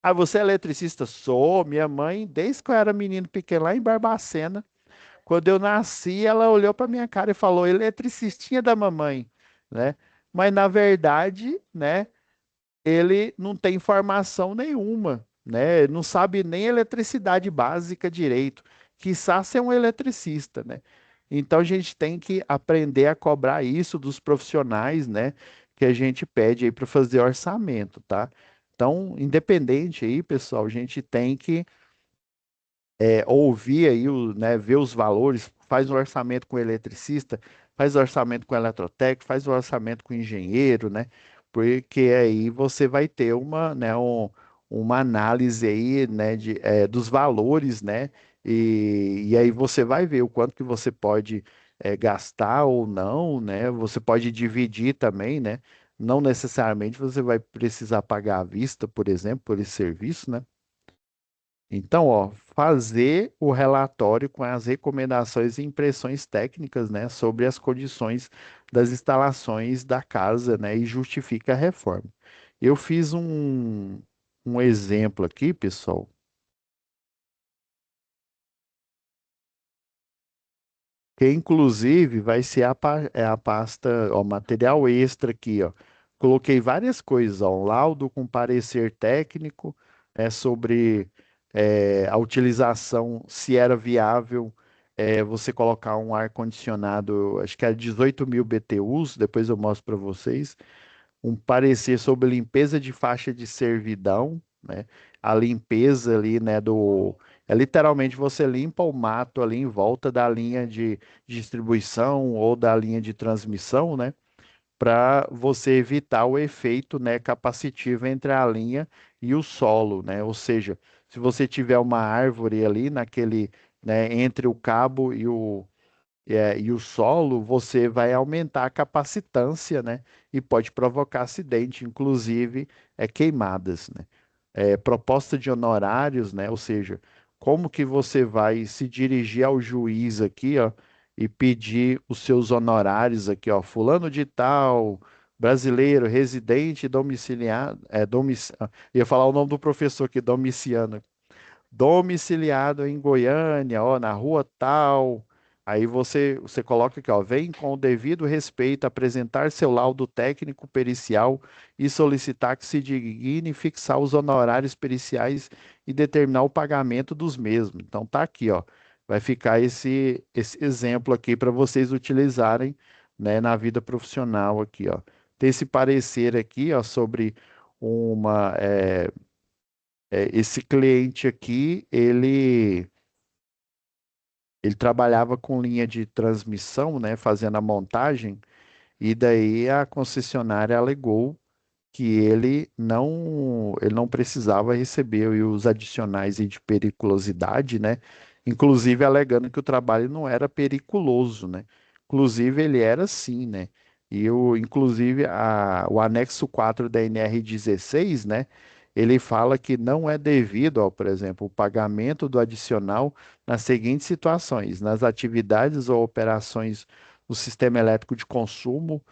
Ah, você é eletricista? Sou. Minha mãe, desde que eu era menino pequeno, lá em Barbacena, quando eu nasci, ela olhou para minha cara e falou, eletricistinha da mamãe, né? Mas na verdade, né, ele não tem formação nenhuma, né? Ele não sabe nem eletricidade básica direito, quiçá ser um eletricista, né? Então a gente tem que aprender a cobrar isso dos profissionais, né? Que a gente pede aí para fazer orçamento, tá? Então, independente aí, pessoal, a gente tem que ouvir aí, né, ver os valores, faz um orçamento com o eletricista, faz o orçamento com o eletrotécnico, faz o orçamento com o engenheiro, né? Porque aí você vai ter uma análise aí, né, dos valores, né? E aí você vai ver o quanto que você pode gastar ou não, né? Você pode dividir também, né? Não necessariamente você vai precisar pagar à vista, por exemplo, por esse serviço, né? Então, ó, fazer o relatório com as recomendações e impressões técnicas, né, sobre as condições das instalações da casa, né, e justifica a reforma. Eu fiz um exemplo aqui, pessoal, que inclusive vai ser a pasta, ó, material extra aqui, ó. Coloquei várias coisas, ó, um laudo com parecer técnico, sobre a utilização, se era viável você colocar um ar-condicionado, acho que é 18.000 BTUs, depois eu mostro para vocês, um parecer sobre limpeza de faixa de servidão, né? A limpeza ali, né, literalmente você limpa o mato ali em volta da linha de distribuição ou da linha de transmissão, né? para você evitar o efeito, né, capacitivo entre a linha e o solo, né? Ou seja, se você tiver uma árvore ali naquele, né, entre o cabo e o solo, você vai aumentar a capacitância, né? E pode provocar acidente, inclusive queimadas, né? Proposta de honorários, né? Ou seja, como que você vai se dirigir ao juiz aqui, ó, e pedir os seus honorários aqui, ó, fulano de tal, brasileiro, residente, domiciliado, ia falar o nome do professor aqui, domiciano, domiciliado em Goiânia, ó, na rua tal. Aí você coloca aqui, ó, vem com o devido respeito apresentar seu laudo técnico pericial e solicitar que se digne fixar os honorários periciais e determinar o pagamento dos mesmos. Então tá aqui, ó. Vai ficar esse exemplo aqui para vocês utilizarem, né, na vida profissional aqui, ó. Tem esse parecer aqui, ó, sobre uma esse cliente aqui, ele trabalhava com linha de transmissão, né, fazendo a montagem, e daí a concessionária alegou que ele não precisava receber aí os adicionais aí de periculosidade, né? Inclusive alegando que o trabalho não era periculoso, né? Inclusive ele era sim, né? Inclusive o anexo 4 da NR 16, né? Ele fala que não é devido, ó, por exemplo, o pagamento do adicional nas seguintes situações: nas atividades ou operações do sistema elétrico de consumo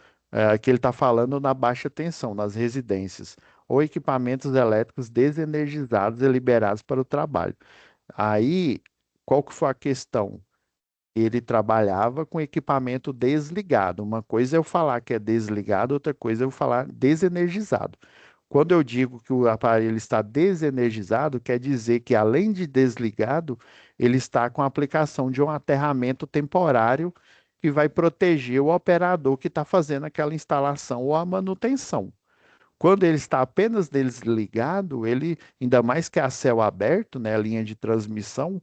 que ele está falando na baixa tensão, nas residências, ou equipamentos elétricos desenergizados e liberados para o trabalho. Aí, qual que foi a questão? Ele trabalhava com equipamento desligado. Uma coisa é eu falar que é desligado, outra coisa é eu falar desenergizado. Quando eu digo que o aparelho está desenergizado, quer dizer que além de desligado, ele está com a aplicação de um aterramento temporário que vai proteger o operador que está fazendo aquela instalação ou a manutenção. Quando ele está apenas desligado, ele, ainda mais que é a céu aberto, né, a linha de transmissão,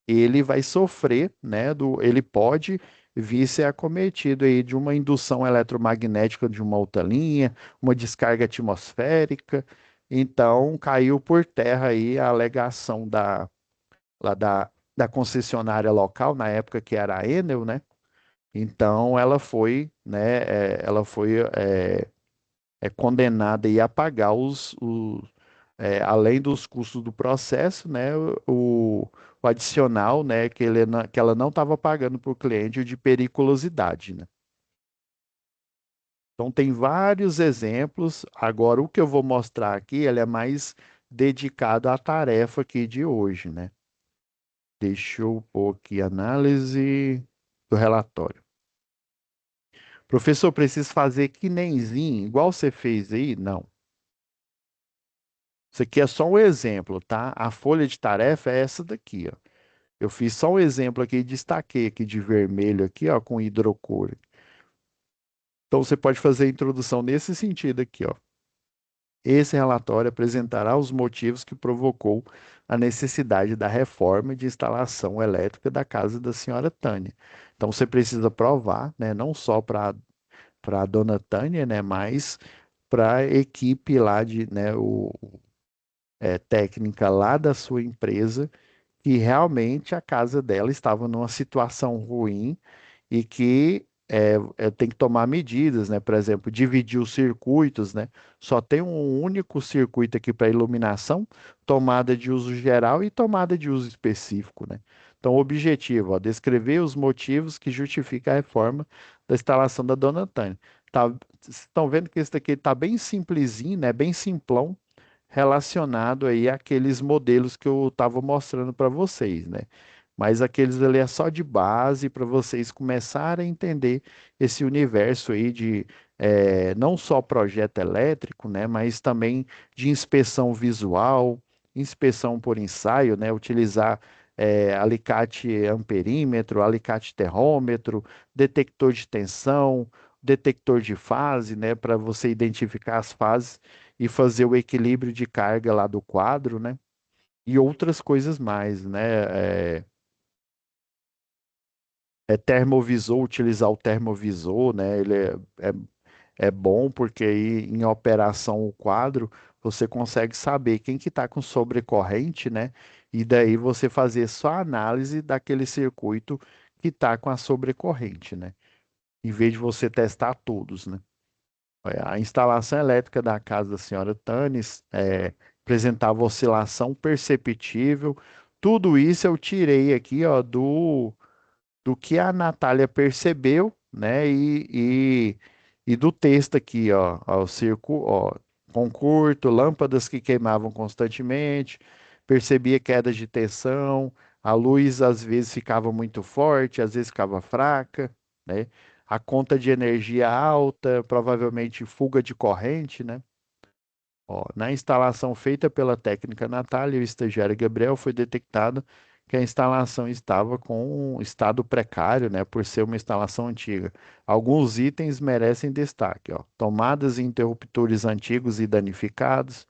ele vai sofrer, né, ele pode vir ser acometido aí de uma indução eletromagnética de uma outra linha, uma descarga atmosférica. Então, caiu por terra aí a alegação lá da concessionária local, na época que era a Enel, né? Então, ela foi, né, condenada aí a pagar além dos custos do processo, né, o adicional, né, que ela não estava pagando para o cliente de periculosidade, né? Então tem vários exemplos. Agora o que eu vou mostrar aqui, ele é mais dedicado à tarefa aqui de hoje, né? Deixa eu pôr aqui análise do relatório. Professor, preciso fazer que nemzinho, igual você fez aí? Não. Isso aqui é só um exemplo, tá? A folha de tarefa é essa daqui, ó. Eu fiz só um exemplo aqui, destaquei aqui de vermelho aqui, ó, com hidrocor. Então você pode fazer a introdução nesse sentido aqui, ó. Esse relatório apresentará os motivos que provocou a necessidade da reforma de instalação elétrica da casa da senhora Tânia. Então você precisa provar, né, não só para a dona Tânia, né, mas para a equipe lá né, técnica lá da sua empresa, que realmente a casa dela estava numa situação ruim e que tem que tomar medidas, né? Por exemplo, dividir os circuitos, né? Só tem um único circuito aqui para iluminação, tomada de uso geral e tomada de uso específico, né? Então, o objetivo, ó, descrever os motivos que justificam a reforma da instalação da Dona Tânia. Tá, vocês estão vendo que esse daqui está bem simplesinho, né? Bem simplão, relacionado aí àqueles modelos que eu estava mostrando para vocês, né? Mas aqueles ali é só de base para vocês começarem a entender esse universo aí de não só projeto elétrico, né? Mas também de inspeção visual, inspeção por ensaio, né? Utilizar alicate amperímetro, alicate terrômetro, detector de tensão, detector de fase, né? Para você identificar as fases e fazer o equilíbrio de carga lá do quadro, né? E outras coisas mais, né? Termovisor, utilizar o termovisor, né? Ele é bom porque aí em operação o quadro você consegue saber quem que está com sobrecorrente, né? E daí você fazer só a análise daquele circuito que está com a sobrecorrente, né? Em vez de você testar todos, né? A instalação elétrica da casa da senhora Tanes apresentava oscilação perceptível. Tudo isso eu tirei aqui, ó, do que a Natália percebeu, né? E do texto aqui, ó, o circo, ó, com curto, lâmpadas que queimavam constantemente, percebia quedas de tensão, a luz às vezes ficava muito forte, às vezes ficava fraca, né? A conta de energia alta, provavelmente fuga de corrente, né? Ó, na instalação feita pela técnica Natália e o estagiário Gabriel, foi detectado que a instalação estava com um estado precário, né, por ser uma instalação antiga. Alguns itens merecem destaque, ó. Tomadas e interruptores antigos e danificados,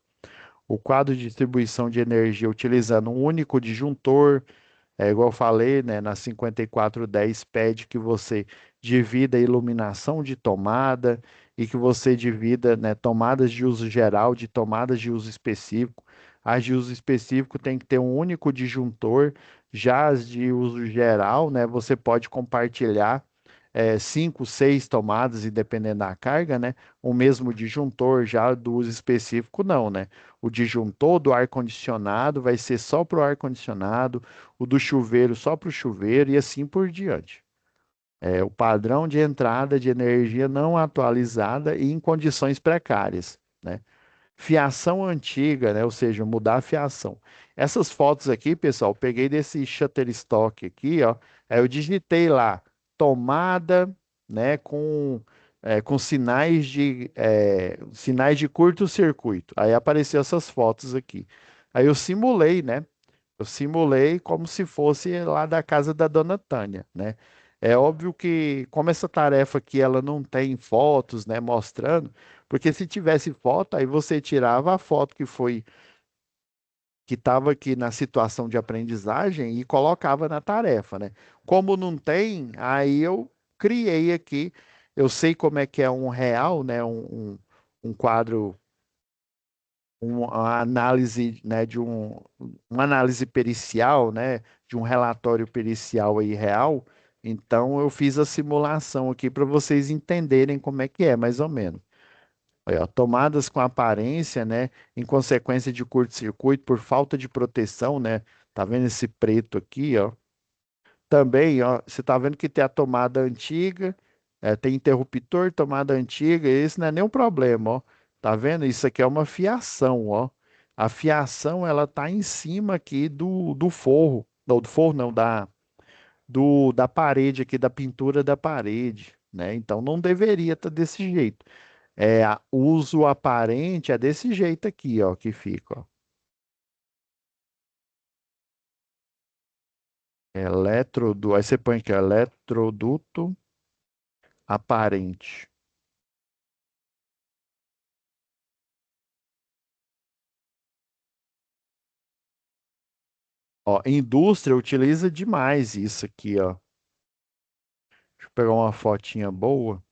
o quadro de distribuição de energia utilizando um único disjuntor, igual eu falei, né, na 5410 pede que você divida a iluminação de tomada e que você divida, né, tomadas de uso geral de tomadas de uso específico. As de uso específico tem que ter um único disjuntor, já as de uso geral, né, você pode compartilhar cinco, seis tomadas, e dependendo da carga, né, o mesmo disjuntor, já do uso específico, não, né? O disjuntor do ar-condicionado vai ser só para o ar-condicionado, o do chuveiro só para o chuveiro e assim por diante. O padrão de entrada de energia não atualizada e em condições precárias, né? Fiação antiga, né? Ou seja, mudar a fiação. Essas fotos aqui, pessoal, peguei desse Shutterstock aqui, ó. Aí eu digitei lá, tomada, né? Com sinais de curto-circuito. Aí apareceu essas fotos aqui. Aí eu simulei, né? Eu simulei como se fosse lá da casa da dona Tânia, né? É óbvio que, como essa tarefa aqui ela não tem fotos, né, mostrando, porque se tivesse foto, aí você tirava a foto que estava aqui na situação de aprendizagem e colocava na tarefa, né? Como não tem, aí eu criei aqui. Eu sei como é que é um real, né? Um quadro, uma análise, né, uma análise pericial, né, de um relatório pericial aí real. Então eu fiz a simulação aqui para vocês entenderem como é que é, mais ou menos. Olha, ó, tomadas com aparência, né, em consequência de curto-circuito por falta de proteção, né? Tá vendo esse preto aqui, ó? Também, ó, você tá vendo que tem a tomada antiga, tem interruptor, tomada antiga, esse não é nenhum problema, ó. Tá vendo? Isso aqui é uma fiação, ó. A fiação, ela tá em cima aqui do forro, não, do forro não, da parede aqui, da pintura da parede, né? Então não deveria estar desse jeito. Uso aparente é desse jeito aqui, ó, que fica, ó. Aí você põe aqui, ó, eletroduto aparente. Ó, indústria utiliza demais isso aqui, ó. Deixa eu pegar uma fotinha boa.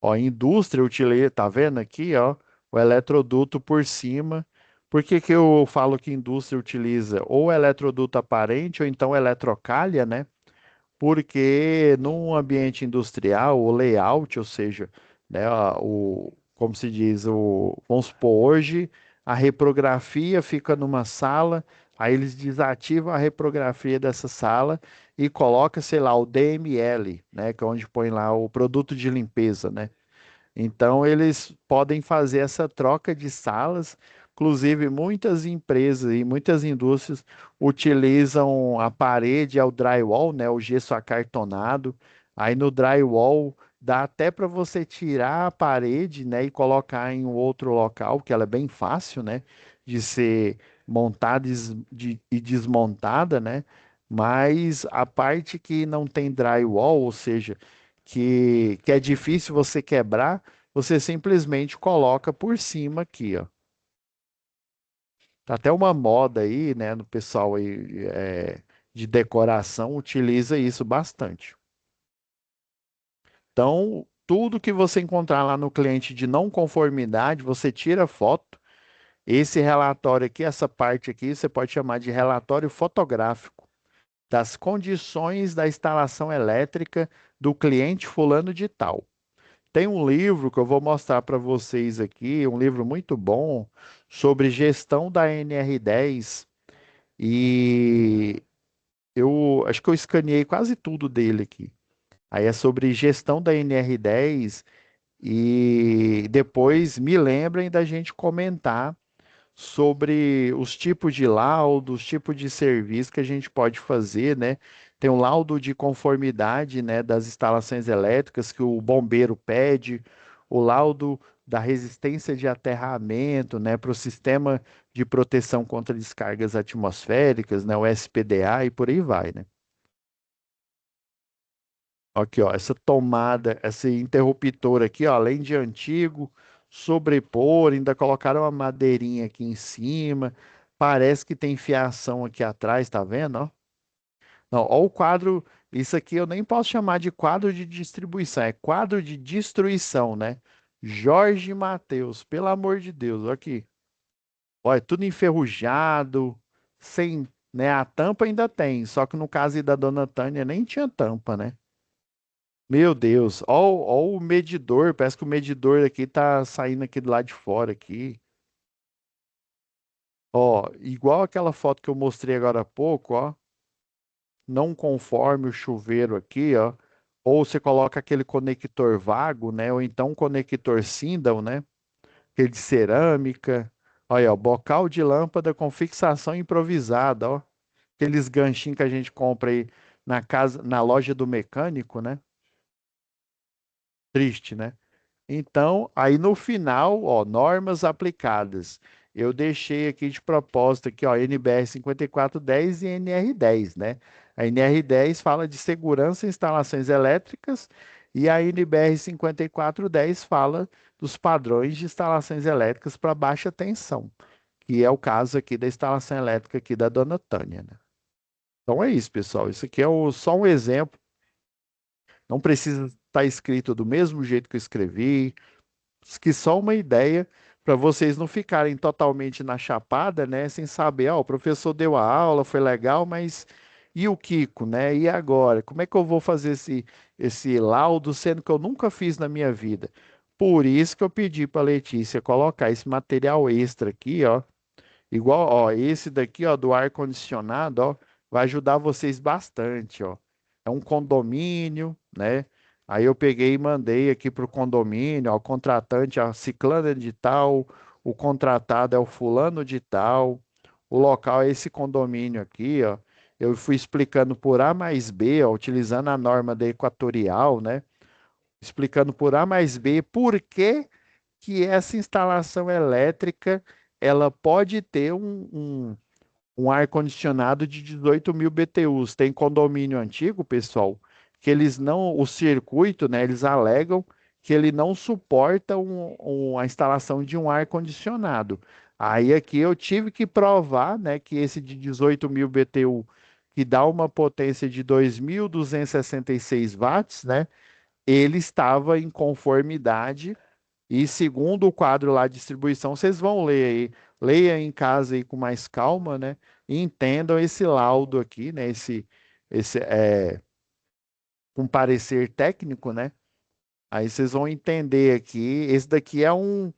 Ó, indústria utiliza, tá vendo aqui, ó, o eletroduto por cima. Por que que eu falo que indústria utiliza ou eletroduto aparente ou então eletrocalha, né? Porque num ambiente industrial, o layout, ou seja, né, como se diz, vamos supor, hoje a reprografia fica numa sala, aí eles desativam a reprografia dessa sala e coloca, sei lá, o DML, né, que é onde põe lá o produto de limpeza, né? Então, eles podem fazer essa troca de salas. Inclusive, muitas empresas e muitas indústrias utilizam a parede, o drywall, né, o gesso acartonado. Aí no drywall dá até para você tirar a parede, né, e colocar em um outro local, que ela é bem fácil, né, de ser montada e desmontada, né? Mas a parte que não tem drywall, ou seja, que é difícil você quebrar, você simplesmente coloca por cima aqui, ó. Tá até uma moda aí, né, no pessoal aí de decoração utiliza isso bastante. Então, tudo que você encontrar lá no cliente de não conformidade, você tira foto. Esse relatório aqui, essa parte aqui, você pode chamar de relatório fotográfico das condições da instalação elétrica do cliente fulano de tal. Tem um livro que eu vou mostrar para vocês aqui, um livro muito bom sobre gestão da NR10 e eu acho que eu escaneei quase tudo dele aqui. Aí é sobre gestão da NR10 e depois me lembrem da gente comentar sobre os tipos de laudo, os tipos de serviço que a gente pode fazer, né? Tem um laudo de conformidade, né, das instalações elétricas que o bombeiro pede, o laudo da resistência de aterramento, né, para o sistema de proteção contra descargas atmosféricas, né, o SPDA e por aí vai, né? Aqui, ó, essa tomada, esse interruptor aqui, ó, além de antigo, sobrepor, ainda colocaram uma madeirinha aqui em cima. Parece que tem fiação aqui atrás, tá vendo, ó? Não, ó o quadro, isso aqui eu nem posso chamar de quadro de distribuição, é quadro de destruição, né? Jorge Mateus, pelo amor de Deus, ó aqui. Olha, tudo enferrujado, sem, né? A tampa ainda tem, só que no caso aí da Dona Tânia nem tinha tampa, né? Meu Deus, ó o medidor, parece que o medidor aqui tá saindo aqui do lado de fora aqui. Ó, igual aquela foto que eu mostrei agora há pouco, ó, não conforme o chuveiro aqui, ó. Ou você coloca aquele conector vago, né? Ou então um conector Sindel, né? Aquele de cerâmica. Olha, ó, bocal de lâmpada com fixação improvisada, ó. Aqueles ganchinhos que a gente compra aí na casa, na loja do mecânico, né? Triste, né? Então, aí no final, ó, normas aplicadas. Eu deixei aqui de propósito aqui, ó, NBR 5410 e NR10, né? A NR10 fala de segurança em instalações elétricas e a NBR 5410 fala dos padrões de instalações elétricas para baixa tensão, que é o caso aqui da instalação elétrica aqui da Dona Tânia, né? Então é isso, pessoal. Isso aqui é só um exemplo. Não precisa estar escrito do mesmo jeito que eu escrevi, que só uma ideia para vocês não ficarem totalmente na chapada, né? Sem saber, ó, o professor deu a aula, foi legal, mas e o Kiko, né? E agora? Como é que eu vou fazer esse laudo, sendo que eu nunca fiz na minha vida? Por isso que eu pedi para a Letícia colocar esse material extra aqui, ó. Igual, ó, esse daqui, ó, do ar-condicionado, ó, vai ajudar vocês bastante, ó. É um condomínio, né? Aí eu peguei e mandei aqui para o condomínio, ó, o contratante é a ciclana de tal, o contratado é o fulano de tal, o local é esse condomínio aqui, ó. Eu fui explicando por A mais B, ó, utilizando a norma da Equatorial, né? Explicando por A mais B por que essa instalação elétrica ela pode ter um ar-condicionado de 18.000 BTUs. Tem condomínio antigo, pessoal, que eles não, o circuito, né, eles alegam que ele não suporta a instalação de um ar-condicionado. Aí aqui eu tive que provar, né, que esse de 18.000 BTU, que dá uma potência de 2.266 watts, né, ele estava em conformidade e segundo o quadro lá de distribuição, vocês vão ler aí, leia em casa aí com mais calma, né? E entendam esse laudo aqui, né? Com parecer técnico, né? Aí vocês vão entender aqui, esse daqui é um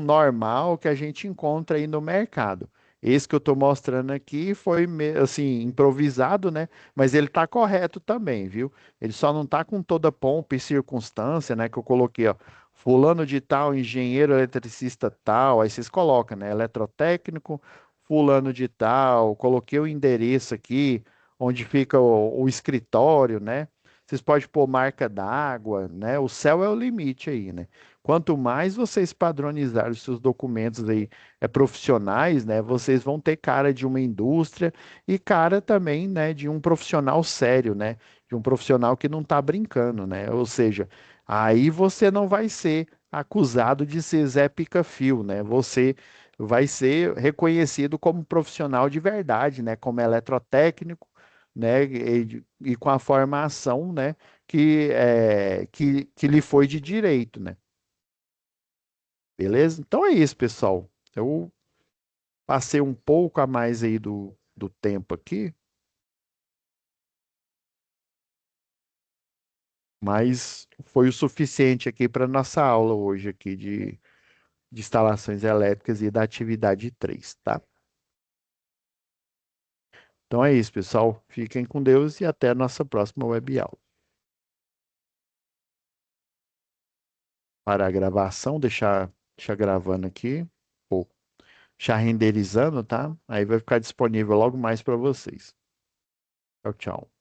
normal que a gente encontra aí no mercado. Esse que eu estou mostrando aqui foi assim improvisado, né? Mas ele está correto também, viu? Ele só não está com toda pompa e circunstância, né? Que eu coloquei, ó, fulano de tal, engenheiro eletricista tal, aí vocês colocam, né? Eletrotécnico, fulano de tal. Coloquei o endereço aqui, onde fica o escritório, né? Vocês podem pôr marca d'água, né? O céu é o limite aí, né? Quanto mais vocês padronizarem os seus documentos aí profissionais, né? Vocês vão ter cara de uma indústria e cara também, né? De um profissional sério, né? De um profissional que não está brincando, né? Ou seja, aí você não vai ser acusado de ser Zé Pica-Fio, né? Você vai ser reconhecido como profissional de verdade, né? Como eletrotécnico, né? E com a formação, né? que lhe foi de direito, né? Beleza? Então é isso, pessoal. Eu passei um pouco a mais aí do tempo aqui, mas foi o suficiente aqui para nossa aula hoje aqui de instalações elétricas e da atividade 3, tá? Então é isso, pessoal. Fiquem com Deus e até a nossa próxima web aula. Para a gravação, deixar gravando aqui, ou deixar renderizando, tá? Aí vai ficar disponível logo mais para vocês. Tchau, tchau.